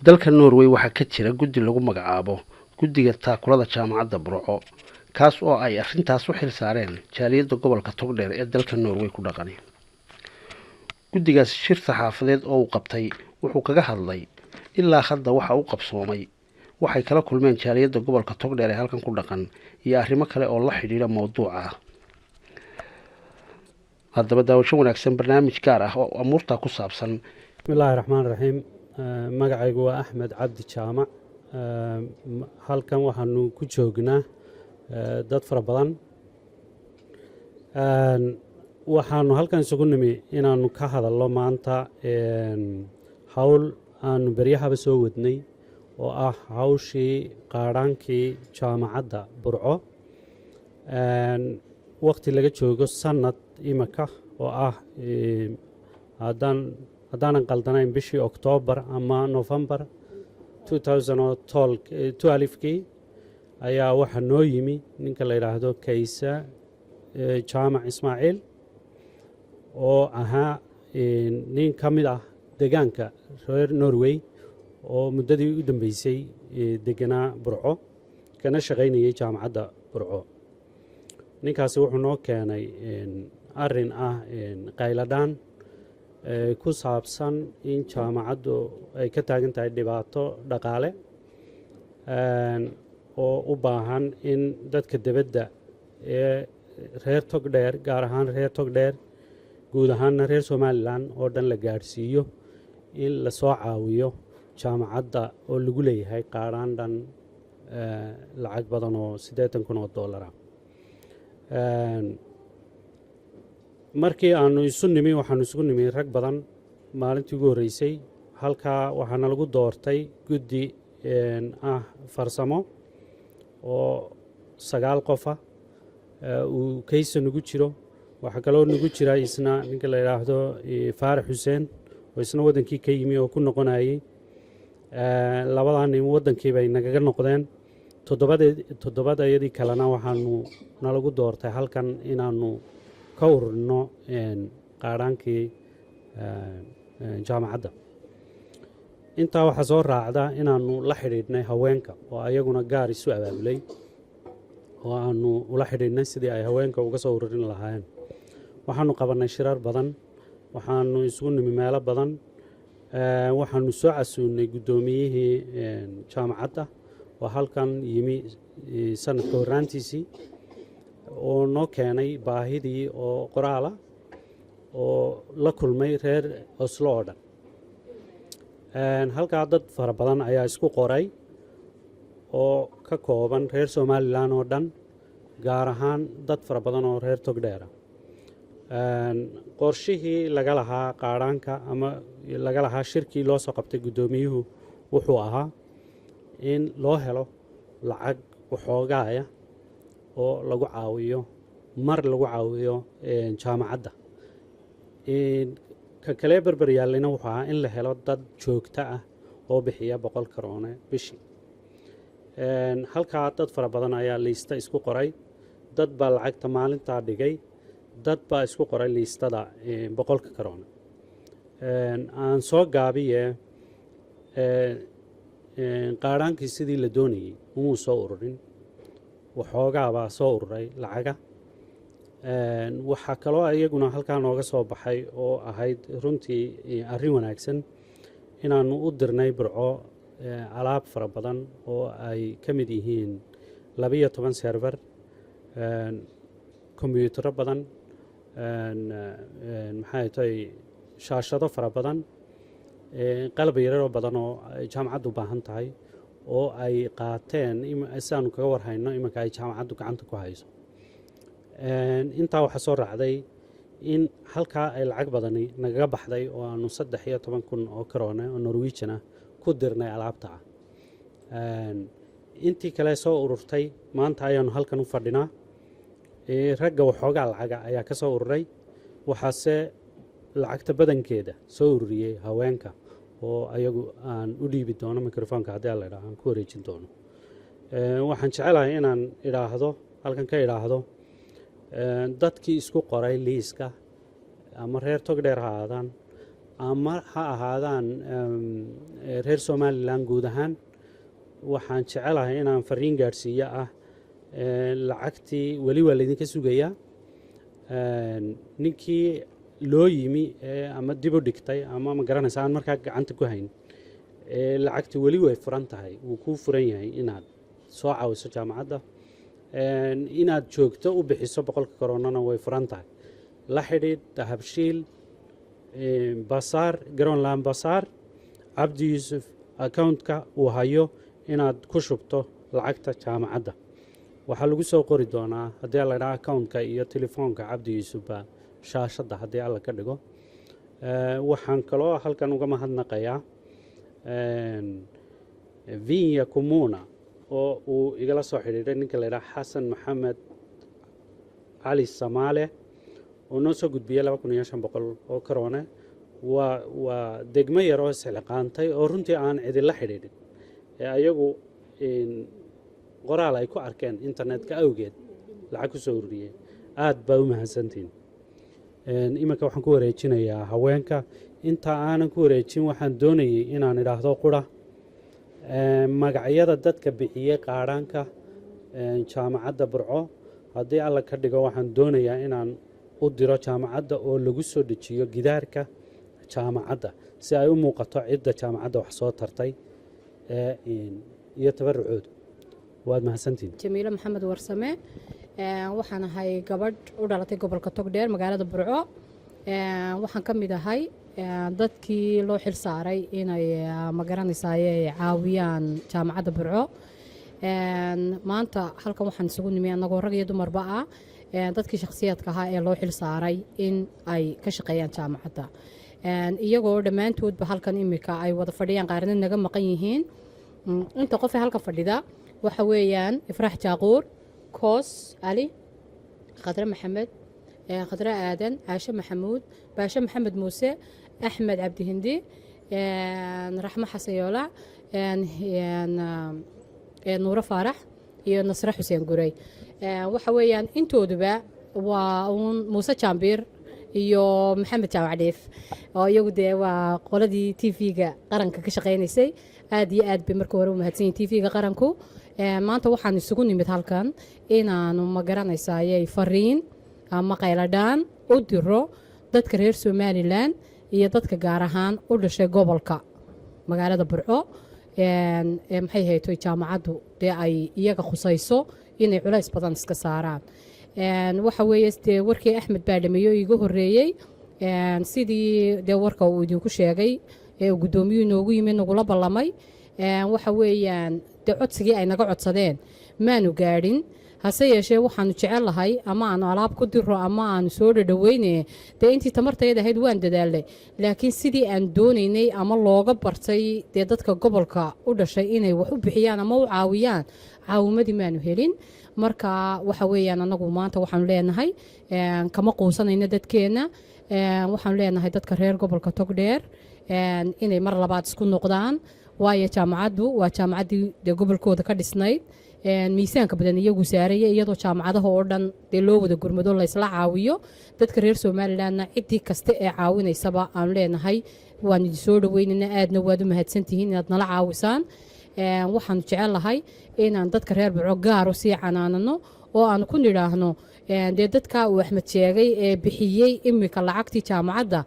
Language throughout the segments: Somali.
dalka Norway waxaa ka jira guddi lagu magacaabo guddiga taakulada jaamacadda Burco kaas oo ay arrintaas u xil saareen jaaliyadda gobolka Togdheer ee dalka Norway ku dhaqan. Guddigaas shir saxaafadeed oo uu qabtay wuxuu kaga hadlay ilaa hadda waxa uu qabsoomay, waxay kala kulmeen jaaliyadda gobolka Togdheer ee halkan ku dhaqan iyo arrimo kale oo la xiriira mowduuca. haddaba daawasho wanaagsan barnaamij gaar ah oo amuurta ku saabsan. bismillaahi raxmaan raxiim. magacaygu waa Axmed Cabdi Jaamac. halkan waxaanu ku joognaa dad fara badan. waxaanu halkan isugu nimi inaanu ka hadalno maanta hawl aanu beryahaba soo wadnay oo ah hawshii qaadhaankii jaamacadda Burco. waqti laga joogo sanad imika oo ah haddaanan qaldanayn bishii Oktoobar ama November 2012 ayaa waxaa noo yimi ninka la yidhaahdo Kaysa Jaamac Ismaaciil oo ahaa nin ka mid ah deegaanka reer Norway oo muddadii u dambeysay deganaa Burco kana shaqaynayay jaamacadda Burco. ninkaasi wuxuu noo keenay arrin ah qayladhaan ku saabsan in jaamacaddu ay ka taagan tahay dhibaato dhaqaale oo u baahan in dadka dibadda ee reer Togdheer, gaar ahaan reer Togdheer, guud ahaanna reer Somaliland oo dhan la gaadhsiiyo in la soo caawiyo jaamacadda oo lagu leeyahay qaadhaan dhan lacag badan oo $80,000 ah. markii aanu waxaanu isugu nimi rag badan maalintii ugu horreysay. halkaa waxaana lagu doortay guddi ah farsamo oo 9 qof ah. uu Kaysa nagu jiro. waxaa kaloo nagu jira isna ninka la yidhaahdo Faarax Xuseen oo isna wadankii ka yimi oo ku noqonayay. labadaa nin wadankii bay nagaga noqdeen. toddobadayadii kalena waxaanu nalagu doortay halkan inaanu ka ururino qaadhaankii jaamacadda. intaa waxaa soo raacda inaanu la xidhiidhnay haweenka oo ayaguna gaar isu abaabulay oo aanu ula xidhiidhnay sidii ay haweenka uga soo ururin lahaayeen. waxaanu qabannay shirar badan, waxaanu isugu nimi meelo badan. waxaanu soo casuunay guddoomiyihii jaamacadda oo halkan yimi sanadka horraantiisii oo noo keenay baahidii oo qoraala oo la kulmay reer Oslo oo dhan. halkaa dad fara badan ayaa isku qoray oo ka kooban reer Somaliland oo dhan, gaar ahaan dad fara badan oo reer Togdheer ah. qorshihii laga lahaa qaadhaanka ama laga lahaa shirkii loo soo qabtay guddoomiyuhu wuxuu ahaa in loo helo lacag waxoogaaya oo lagu caawiyo jaamacadda. ka kale barbar yaallayna wuxuu ahaa in la helo dad joogto ah oo bixiya 100 karoone bishii. halkaa dad fara badan ayaa liista isku qoray. dad baa lacagta maalintaa dhigay, dad baa isku qoray liistada 100 karoone. aan soo gaabiye qaadhaankii sidii la doonayay umuu soo ururin. waxoogaa baa soo ururay lacaga. waxaa kaloo iyaguna halkaa nooga soo baxay oo ahayd runtii arrin wanaagsan inaanu u dirnay Burco alaab fara badan oo ay ka mid yihiin 12 server, kombiyuutarro badan, maxay tahay shaashado fara badan, qalab yaroo badan oo jaamacaddu u baahan tahay oo ay qaateen isaanu kaga warhayno iminka ay jaamacaddu gacanta ku hayso. intaa waxaa soo raacday in halkaa ay lacag badani nagaga baxday oo aanu 13,000 oo karoone oo Norwegian ah ku dirnay alaabta. intii kale soo ururtay maanta ayaanu halkan u fadhinaa. ragga waxoogaa lacaga ayaa ka soo ururay. waxaase lacagta badankeeda soo ururiyey haweenka oo ayagu aan u dhiibi doono mikrofoonka haddii la yidhaahdo aan ku wareejin doono. waxaan jecelahay inaan halkan ka idhaahdo dadkii isku qoray liiska ama reer Togdheer ha aadaan ama ha ahaadaan reer somalilan guud ahaan waxaan jecelahay inaan fariin gaadhsiiyo ah lacagtii weli waa laydinka sugayaa ninkii loo yimi ama dib u dhigtay ama ma garanaysa aan markaa gacanta ku hayn lacagtii weli way furan tahay wuu kuu furan yahay inaad soo caawiso jaamacadda inaad joogto u bixiso boqolka koronana way furan tahay la xidhiidh dahabshiil basaar garoonland basaar cabdi yuusuf accountka uu hayo inaad ku shubto lacagta jaamacadda waxaa lagu soo qori doonaa haddii alla dhaa accountka iyo telefoonka cabdi yuusufba shaashadda haddii alla ka dhigo waxaan kaloo halkan uga mahadnaqayaa vinya comuna oo uu igala soo xidhiidhay ninka la ydhaha xasan maxamed cali samaale oo noo soo gudbiyey 2500 oo karoone waa degmo yar oo isxilqaantay oo runtii aan cidila xidhiidhin ayagu qoraal ay ku arkeen internetka awgeed lacag ku soo ururiyeen aad baa u mahadsantiin iminka waxaan ku wareejinayaa haweenka inta aanan ku wareejin waxaan doonayay inaan idhaahdo qura magacyada dadka bixiyey qaadhaanka jaamacadda burco haddii alla ka dhigo waxaan doonayaa inaan u diro jaamacadda oo lagu soo dejiyo gidaarka jaamacadda si ay u muuqato cidda jaamacadda wax soo tartay iyo tabarucoodu waad mahadsantiin jamiilo maxamed warsame waxaan ahay gabadh u dhalatay gobolka togdheer magaalada burco waxaan ka mid ahay dadkii loo xil saaray inay magaranaysaay caawiyaan jaamacadda burco maanta halkan waxaan isugu nimi annagoo rag iyo dumarba ah dadkii shakhsiyaadka ahaa ee loo xil saaray in ay ka shaqeeyaan jaamacadda iyagoo dhammaantoodba halkan imika ay wada fadhiyaan qaarna naga maqan yihiin inta qof ee halkan fadhida waxa weeyaan ifraax jaaquur koos cali khadre maxamed khadre aadan caashe maxamuud baashe maxamed muuse axmed cabdihindi raxmo xasan yoolac nuuro faarax iyo nasre xuseen gurey waxa weeyaan intooduba waa uun muuse jaambiir iyo maxamed jaamac dhiif oo iyagu dee waa qoladii tv-ga qaranka ka shaqaynaysay aad iyo aad bay marka hore u mahadsanyihin tv-ga qaranku maanta waxaan isugu nimid halkan inaanu magaranaysaayay fariin ama qayladhaan u diro dadka reer somalilan iyo dadka gaar ahaan u dhashay gobolka magaalada burco maxay hayto jaamacaddu dee ay iyaga khusayso inay culays badan iska saaraan waxa weeye dee warkii axmed baa dhameeyo iiga horeeyey sidii dee warka uu idinku sheegay ee guddoomiyuhu inoogu yimid nagula ballamay waxa weeyaan dee codsigii ay naga codsadeen maanu gaadhin hase yeeshee waxaanu jecel lahay ama aanu alaab ku diro ama aanu soo dhadhaweyne dee intii tamartayda ahayd waan dadaalnay laakiin sidii aan doonaynay ama looga bartay dee dadka gobolka u dhashay inay wax u bixiyaan ama u caawiyaan caawimadii maanu helin marka waxa weeyaan anagu maanta waxaanu leenahay kama quusanayno dadkeenna waxaanu leenahay dadka reer gobolka togdheer inay mar labaad isku noqdaan waayo jaamacaddu waa jaamacaddii dee gobolkooda ka dhisnayd miisaanka badan iyagu saaraya iyadoo jaamacadaha oo dhan dee loo wada gurmado laysla caawiyo dadka reer somalilanna ciddii kasta ee caawinaysaba aanu leenahay waan idin soo dhaweynayna aadna waad u mahadsantihiin inaad nala caawisaan waxaanu jecel lahay inaan dadka reer burco gaaro sii canaanano oo aanu ku nidhaahno dee dadka uu axmed sheegay ee bixiyey imika lacagtii jaamacadda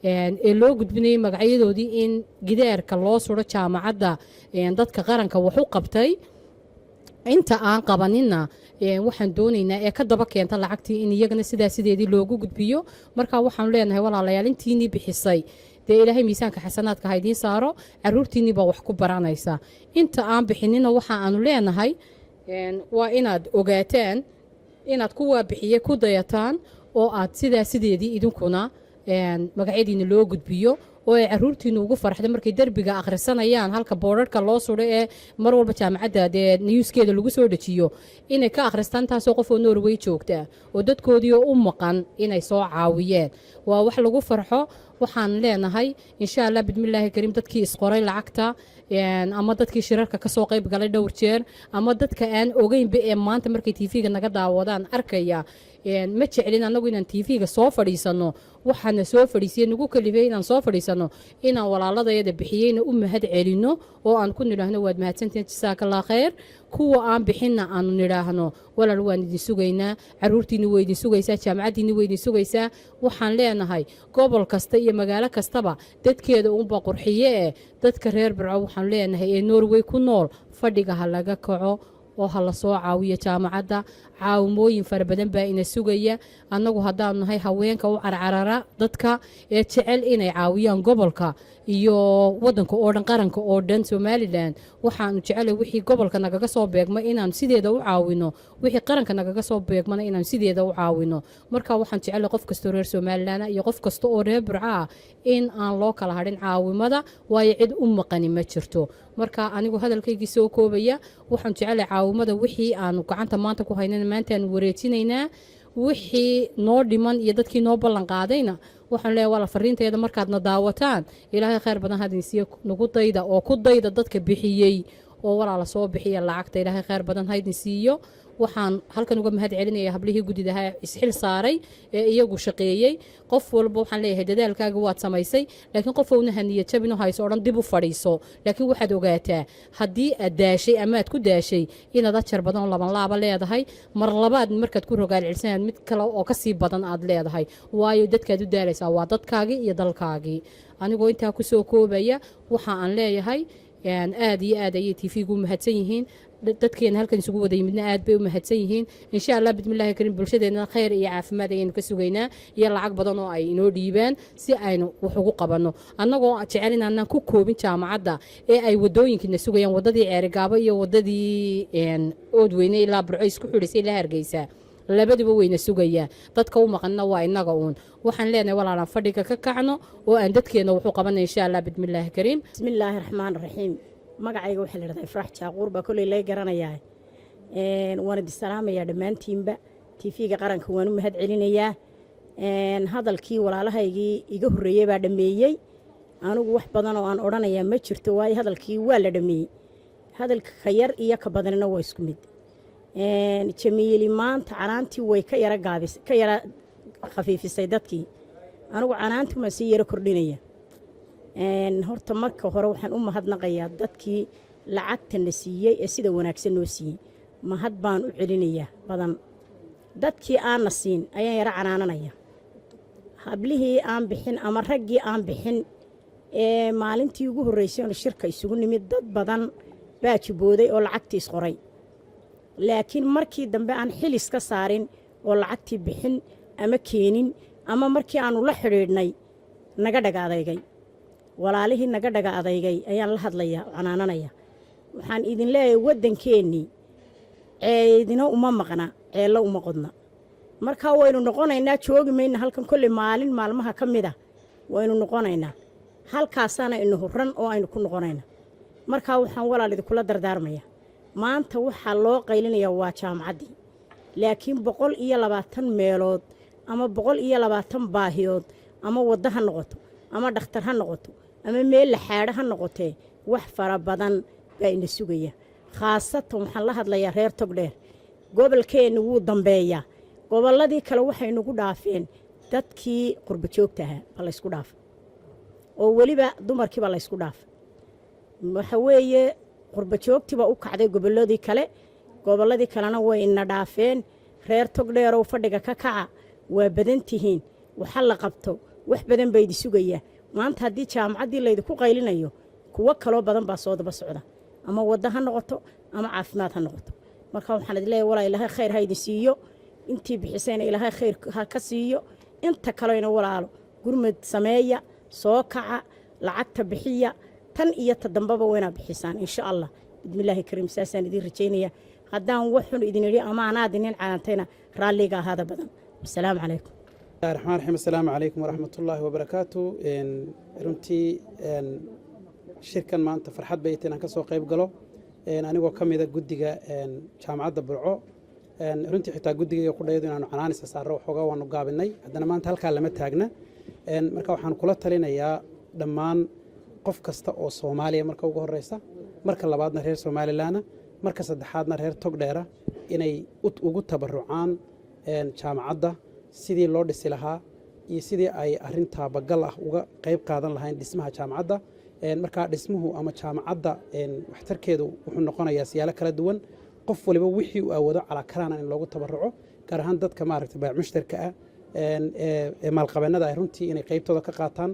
ee loo gudbinayay magacyadoodii in gidaarka loo suro jaamacadda dadka qaranka wax u qabtay inta aan qabanina waxaan doonaynaa ee ka daba keenta lacagtii in iyagana sideedii loogu gudbiyo marka waxaanu leenahay walaalayaal intiinii bixisay dee ilaahay miisaanka xasanaadka ha idiin saaro caruurtiinii baa wax ku baranaysa inta aan bixinina waxa aanu leenahay waa inaad ogaataan inaad kuwaa bixiye ku dayataan oo aad sideedii idinkuna magacyadiina loo gudbiyo oo ay caruurtiina ugu farxda markay derbiga akhrisanayaan halka boorarka loo suro ee mar walba jaamacadda dee newskeeda lagu soo dejiyo inay ka akhristaan taasoo qof oo norway joogta oo dadkoodii oo u maqan inay soo caawiyeen waa wax lagu farxo waxaan leenahay insha allah bidmillaahi kariim dadkii isqoray lacagta ama dadkii shirarka ka soo qayb galay dhowr jeer ama dadka aan ogeynba ee maanta markay tv-ga naga daawadaan arkaya ma jeclin annagu inaan tv-ga soo fadhiisano waxaana soo fadhiisiyey nagu kalifay inaan soo fadhiisano inaan walaaladayada bixiyeyna u mahad celino oo aan ku nidhaahno waad mahadsantihiin jasaakallah khayr kuwa aan bixinna aanu nidhaahno walaal waan idin sugaynaa caruurtiinni way idin sugaysaa jaamacaddiinni way idin sugaysaa waxaan leenahay gobol kasta iyo magaalo kastaba dadkeeda uunba qurxiye dadka reer Burco waxaan leenahay ee Norway ku nool fadhiga ha laga kaco oo hala soo caawiyo jaamacadda caawimooyin fara badan baa ina sugaya annagu haddaan nahay haweenka u carcarara dadka ee jecel inay caawiyaan gobolka iyo wadanka oo dhan qaranka oo dhan Somaliland waxaanu jecelay wixii gobolka nagaga soo beegma inaan sideeda u caawino wixii qaranka nagaga soo beegmana inaan sideeda u caawino marka waxaan jecelay qof kasta reer Somaliland iyo qof kasta oo reer Burco in aan loo kala hadhin caawimada waayo cid u maqani ma jirto marka anigu hadalkaygii soo koobaya waxaan jecelay caawimada wixii aanu gacanta maanta ku haynana maanta aan wareejinaynaa wixii noo dhiman iyo dadkii noo ballan qaadayna waxaan leeyahay wala fariinteeda markaadna daawataan ilaahay khayr badan hadin siiyo nagu dayda oo ku dayda dadka bixiyey oo walaala soo bixiya lacagta ilaahay khayr badan hadin siiyo waxaan halkan uga mahad celinayaa hablihii gudidaha isxil saaray ee iyagu shaqeeyay qof walba waxaan leeyahay dadaalkaaga waad samaysay laakiin qof uu nahaniya jabino hayso oo dhan dib u fadhiiso laakiin waxaad ogaataa haddii aad daashay ama aad ku daashay inaad ajar badan laban laaba leedahay mar labaad markaad ku rogaal celisanad mid kale oo ka sii badan aad leedahay waayo dadkaad u daalaysaa waa dadkaagii iyo dalkaagii anigoo intaa ku soo koobaya waxa aan leeyahay aad iyo aad ayay tv-gu mahadsan yihiin dadkeena halkan isugu waday midna aad bay u mahadsan yihiin insha Allah bidmillaahi kariim bulshadeena khayr iyo caafimaad ayaynu ka sugaynaa iyo lacag badan oo ay inoo dhiibaan si aynu wax ugu qabanno annagoo jecel inaan ku koobin jaamacadda ee ay wadooyinkina sugayaan wadadii Ceerigaabo iyo wadadii Oodweyne ilaa Burco isku xidhisay ilaa Hargeysa labaduba wayna sugayaan dadka u maqanna waa inaga uun waxaan leenahay walaalaan fadhiga ka kacno oo aan dadkeena wax u qabanay insha Allah bidmillaahi kariim bismillaahi raxmaani raxiim magacayga waxa la yiraahdaa Ifraax Jaaquur baa kulay lay garanayaa waan idin salaamayaa dhammaantiinba tv-ga qaranka waan u mahad celinayaa hadalkii walaalahaygii iga horreeyay baa dhameeyay anigu wax badan oo aan odhanayaa ma jirto waayo hadalkii waa la dhameeyey hadalka ka yar iyo ka badanina waa isku mid jamiili maanta canaantii way ka yara khafiifisay dadkii anigu canaantii ma sii yara kordhinaya horta marka hore waxaan u mahadnaqayaa dadkii lacagtana siiyey ee sida wanaagsan noo siiyey mahad baan u celinayaa badan dadkii aanna siin ayaan yara canaananaya hablihii aan bixin ama raggii aan bixin ee maalintii ugu horreysay oo shirka isugu nimid dad badan baa jibooday oo lacagtii isqoray laakiin markii dambe aan xilis ka saarin oo lacagtii bixin ama keenin ama markii aanu la xidhiidhnay naga dhaga adeygay walaalihii naga dhaga adeygay ayaan la hadlayaa oo canaananaya waxaan idin leeyahay waddankeennii ceedina uma maqna ceello uma qodna markaa waynu noqonaynaa joogi mayna halkan kolley maalin maalmaha ka mid ah waynu noqonaynaa halkaasaana inu hurran oo aynu ku noqonaynaa markaa waxaan walaal idinkula dardaarmaya maanta waxaa loo qaylinayaa waa jaamacaddii laakiin 120 meelood ama 120 baahiyood ama waddo ha noqoto ama dhakhtar ha noqoto ama meel la xaadho ha noqotee wax fara badan baa ina sugaya khaasatan waxaan la hadlayaa reer Togdheer gobolkeenna wuu dambeeyaa gobolladii kale waxay nagu dhaafeen dadkii qurba joogta ahaa baa laysku dhaafa oo weliba dumarkii baa laysku dhaafa waxa weeye qurba joogtiiba u kacday gobolladii kalena way ina dhaafeen reer Togdheer oo fadhiga ka kaca waa badan tihiin waxa la qabto wax badan bay idin sugayaa maanta haddii jaamacaddii laydinku qaylinayo kuwo kaloo badan baa soo daba socda ama wadda ha noqoto ama caafimaad ha noqoto marka waxaan idin leeyahay walaa ilaahay khayr ha idin siiyo intii bixisayna ilaahay khayr ha ka siiyo inta kalena walaalo gurmad sameeya soo kaca lacagta bixiya tan iyo ta dambaba wayna bixisaan insha Allah bidmillaahi kariim saasaan idin rajaynaya haddaan waxun idin yiri ama anaad inin caantayna raaliga hada badan assalaamu calaykum الرحمن الرحيم السلام عليكم ورحمة الله وبركاته runtii shirkan maanta farxad bay inaan ka soo qayb galo anigoo kamid ah guddiga jaamacadda Burco runtii xitaa guddiga ku dhayd inaan canaanisa saaro xogaa waanu gaabinay haddana maanta halka lama taagna marka waxaan kula talinayaa dhammaan qof kasta oo Soomaaliya marka ugu horeysa marka labaadna reer Somaliland marka saddexaadna reer Togdheera inay ugu tabarucaan jaamacadda sidii loo dhisi lahaa iyo sidii ay arinta bagal ah uga qayb qaadan lahayn dhismaha jaamacadda marka dhismuhu ama jaamacadda waxtarkeedu wuxuu noqonayaa siyaalo kala duwan qof waliba wixii uu awoodo cala karana in loogu tabaruco gaar ahaan dadka maaragtay baac mushtarka ah maalqabeennada ay runtii inay qaybtooda ka qaataan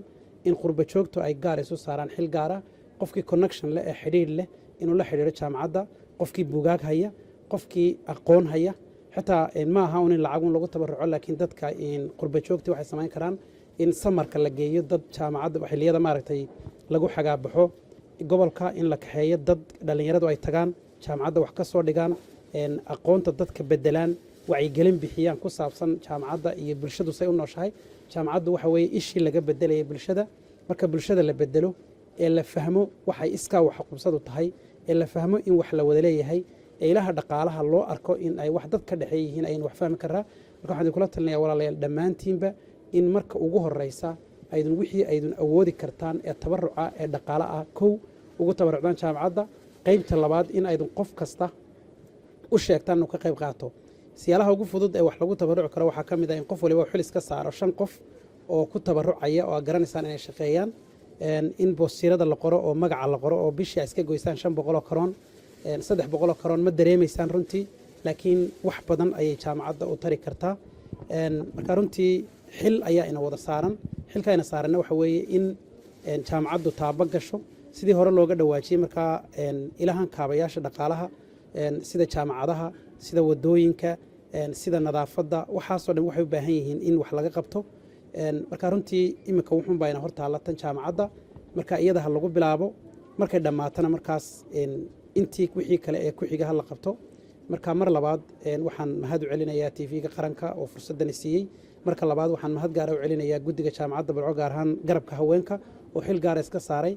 in qurba joogto ay gaar isu saaraan xil gaara qofkii connection leh ee xidhiidh leh inuu la xidhiidho jaamacadda qofkii buugaag haya qofkii aqoon haya xitaa ma aha in lacagun lagu tabaruco laakiin dadka qurba joogta waxay samayn karaan in samarka la geeyo dad jaamacadda xilliyada maaragtay lagu xagaabaxo gobolka in la kaxeeyo dad dhalinyaradu ay tagaan jaamacadda wax ka soo dhigaan aqoonta dadka bedelaan wacyigelin bixiyaan ku saabsan jaamacadda iyo bulshadu say u nooshahay jaamacaddu waxa weeye ishii laga bedelaya bulshada marka bulshada la bedelo ee la fahmo waxay iskaa wax qabsadu tahay ee la fahmo in wax la wada leeyahay ee ilaha dhaqaalaha loo arko in ay wax dad ka dhaxeey yihiin aynu wax fahmi karaa marka waxaan kula talinayaa walaalayaal dhammaantiinba in marka ugu horeysa aydun wixii aydun awoodi kartaan ee tabaruca ee dhaqaale ah kow ugu tabarucdaan jaamacadda qaybta labaad in aydun qof kasta u sheegtaan inuu ka qayb qaato siyaalaha ugu fudud ee wax lagu tabaruci karo waxaa ka mid ah in qof waliba xil iska saaro 5 qof oo ku tabarucaya oo garanaysaan inay shaqeeyaan in boostirada la qoro oo magaca la qoro oo bishii iska goysaan 500 karoon 300 karoon ma dareemaysaan runtii laakiin wax badan ayay jaamacadda u tari kartaa marka runtii xil ayaa ina wada saaran xilka ina saaranna waxa weeye in jaamacaddu taaba gasho sidii hore looga dhawaajiyay marka ilahan kaabayaasha dhaqaalaha sida jaamacadaha sida wadooyinka sida nadaafadda waxaasoo dhan waxay u baahan yihiin in wax laga qabto marka runtii imika wuxuun baa ina hortaala tan jaamacadda marka iyada ha lagu bilaabo markay dhammaatana markaas intii wixii kale ee ku xiga ha la qabto marka mar labaad waxaan mahad u celinayaa TV-ga qaranka oo fursaddan siiyay marka labaad waxaan mahad gaar u celinayaa guddiga jaamacadda Burco gaar ahaan garabka haweenka oo xil gaar iska saaray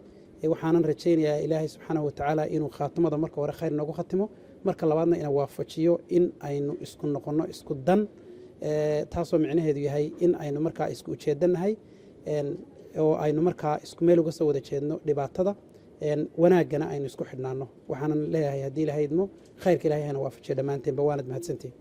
waxaanan rajaynayaa Ilaahay subxaanahu wa ta'ala inuu khaatimada marka hore khayr nagu khatimo marka labaadna inuu waafajiyo in aynu isku noqono isku dan taasoo micnaheedu yahay in aynu markaa isku ujeedanahay oo aynu markaa isku meel uga soo wada jeedno dhibaatada wanaagana aynu isku xidhnaano waxaanan leeyahay haddii Ilaahay idmo khayrka Ilaahay hana waafajiyo dhammaanteen ba waanad mahadsantiin